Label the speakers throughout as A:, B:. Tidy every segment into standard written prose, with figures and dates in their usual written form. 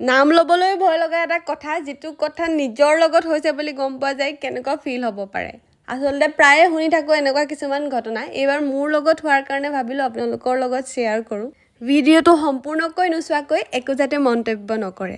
A: নাম ল'বলৈ ভয় লগা এটা কথা, যিটো কথা নিজৰ লগত হৈছে বুলি গম পোৱা যায় কেনেকুৱা ফিল হ'ব পাৰে। আচলতে প্ৰায়ে শুনি থাকোঁ এনেকুৱা কিছুমান ঘটনা। এইবাৰ মোৰ লগত হোৱাৰ কাৰণে ভাবিলোঁ আপোনালোকৰ লগত শ্বেয়াৰ কৰোঁ। ভিডিঅ'টো সম্পূৰ্ণকৈ নোচোৱাকৈ একো যাতে মন্তব্য নকৰে।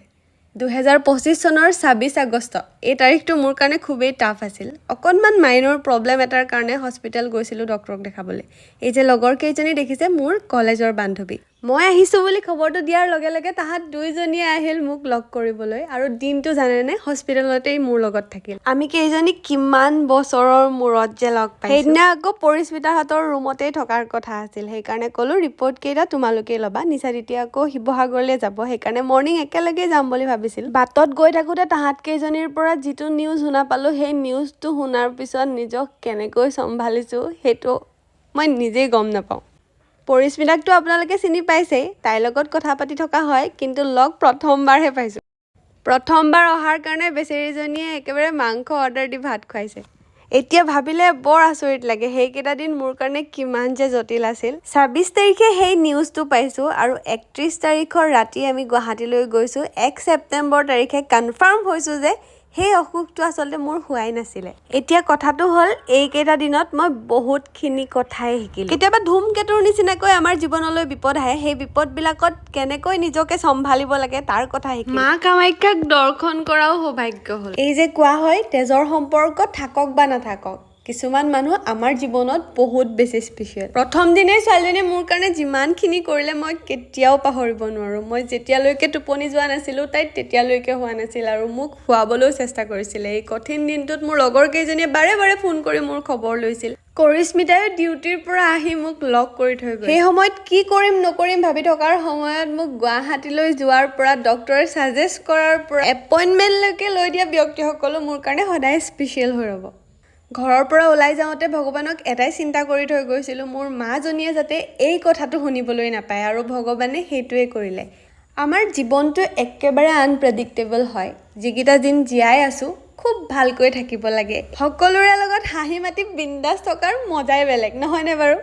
A: 2025 চনৰ 26 আগষ্ট এই তাৰিখটো মোৰ কাৰণে খুবেই টাফ আছিল। অকণমান মাইনৰ প্ৰব্লেম এটাৰ কাৰণে হস্পিটেল গৈছিলোঁ ডক্টৰক দেখাবলৈ। এই যে লগৰ কেইজনী দেখিছে মোৰ কলেজৰ বান্ধৱী। মই আহিছোঁ বুলি খবৰটো দিয়াৰ লগে লগে তাহাঁত দুইজনীয়ে আহিল মোক লগ কৰিবলৈ আৰু দিনটো জানেনে হস্পিটেলতেই মোৰ লগত থাকিল। আমি কেইজনী কিমান বছৰৰ মূৰত যে লগ পাইছোঁ। সেইদিনা আকৌ পৰিস্মিতাহঁতৰ ৰুমতেই থকাৰ কথা আছিল। সেইকাৰণে ক'লোঁ ৰিপৰ্ট কেইটা তোমালোকেই ল'বা। নিচা তেতিয়া আকৌ শিৱসাগৰলৈ যাব, সেইকাৰণে মৰ্ণিং একেলগে যাম বুলি ভাবিছিল। বাটত গৈ থাকোঁতে তাহাঁত কেইজনীৰ পৰা যিটো নিউজ শুনা পালোঁ, সেই নিউজটো শুনাৰ পিছত নিজক কেনেকৈ চম্ভালিছোঁ সেইটো মই নিজেই গম নাপাওঁ। পৰিস্মিতাকতো আপোনালোকে চিনি পাইছেই, তাইৰ লগত কথা পাতি থকা হয়, কিন্তু লগ প্ৰথমবাৰহে পাইছোঁ। প্ৰথমবাৰ অহাৰ কাৰণে বেচেৰীজনীয়ে একেবাৰে মাংস অৰ্ডাৰ দি ভাত খুৱাইছে। এতিয়া ভাবিলে বৰ আচৰিত লাগে সেইকেইটা দিন মোৰ কাৰণে কিমান যে জটিল আছিল। 26 তাৰিখে সেই নিউজটো পাইছোঁ আৰু 31 তাৰিখৰ ৰাতি আমি গুৱাহাটীলৈ গৈছোঁ। 1 ছেপ্টেম্বৰ তাৰিখে কনফাৰ্ম হৈছোঁ যে সেই অসুখটো আচলতে মোৰ হোৱাই নাছিলে। এতিয়া কথাটো হ'ল এইকেইটা দিনত মই বহুতখিনি কথাই শিকিলোঁ। কেতিয়াবা ধুমকেতুৰ নিচিনাকৈ আমাৰ জীৱনলৈ বিপদ আহে, সেই বিপদবিলাকত কেনেকৈ নিজকে চম্ভালিব লাগে তাৰ কথা শিকিলোঁ। মা কামাখ্যাক দৰ্শন কৰাও সৌভাগ্য হ'ল। এই যে কোৱা হয় তেজৰ সম্পৰ্ক থাকক বা নাথাকক, কিছুমান মানুহ আমাৰ জীৱনত বহুত বেছি স্পেচিয়েল। প্ৰথম দিনেই ছোৱালীজনীয়ে মোৰ কাৰণে যিমানখিনি কৰিলে মই কেতিয়াও পাহৰিব নোৱাৰোঁ। মই যেতিয়ালৈকে টোপনি যোৱা নাছিলোঁ তাই তেতিয়ালৈকে হোৱা নাছিল আৰু মোক শুৱাবলৈও চেষ্টা কৰিছিলে। এই কঠিন দিনটোত মোৰ লগৰ কেইজনীয়ে বাৰে বাৰে ফোন কৰি মোৰ খবৰ লৈছিল। কৰিস্মিতায়ো ডিউটিৰ পৰা আহি মোক লগ কৰি থৈ গ'ল। সেই সময়ত কি কৰিম নকৰিম ভাবি থকাৰ সময়ত মোক গুৱাহাটীলৈ যোৱাৰ পৰা, ডক্টৰে ছাজেষ্ট কৰাৰ পৰা এপইণ্টমেণ্টলৈকে লৈ দিয়া ব্যক্তিসকলো মোৰ কাৰণে সদায় স্পেচিয়েল হৈ ৰ'ব। ঘৰৰ পৰা ওলাই যাওঁতে ভগৱানক এটাই চিন্তা কৰি থৈ গৈছিলোঁ, মোৰ মাজনীয়ে যাতে এই কথাটো শুনিবলৈ নাপায়, আৰু ভগৱানে সেইটোৱে কৰিলে। আমাৰ জীৱনটো একেবাৰে আনপ্ৰেডিক্টেবল হয়। যিকেইটা দিন জীয়াই আছোঁ খুব ভালকৈ থাকিব লাগে। সকলোৰে লগত হাঁহি মাতি বিন্দাছ থকাৰ মজাই বেলেগ, নহয়নে বাৰু?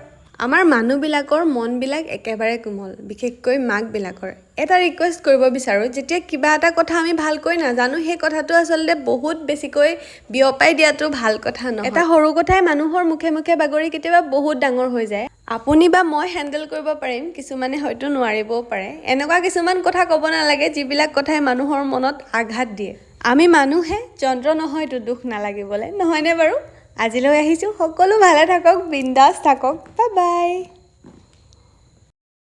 A: আমাৰ মানুহবিলাকৰ মনবিলাক একেবাৰে কোমল, বিশেষকৈ মাকবিলাকৰ। এটা ৰিকুৱেষ্ট কৰিব বিচাৰোঁ, যেতিয়া কিবা এটা কথা আমি ভালকৈ নাজানো সেই কথাটো আচলতে বহুত বেছিকৈ বিয়পাই দিয়াটো ভাল কথা নহয়। এটা সৰু কথাই মানুহৰ মুখে মুখে বাগৰি কেতিয়াবা বহুত ডাঙৰ হৈ যায়। আপুনি বা মই হেণ্ডেল কৰিব পাৰিম, কিছুমানে হয়তো নোৱাৰিবও পাৰে। এনেকুৱা কিছুমান কথা ক'ব নালাগে যিবিলাক কথাই মানুহৰ মনত আঘাত দিয়ে। আমি মানুহে, যন্ত্ৰ নহয়তো দুখ নালাগিবলৈ, নহয়নে বাৰু? আজিলৈ আহিছোঁ, সকলো ভালে থাকক, বিন্দাছ থাকক, বাই বাই।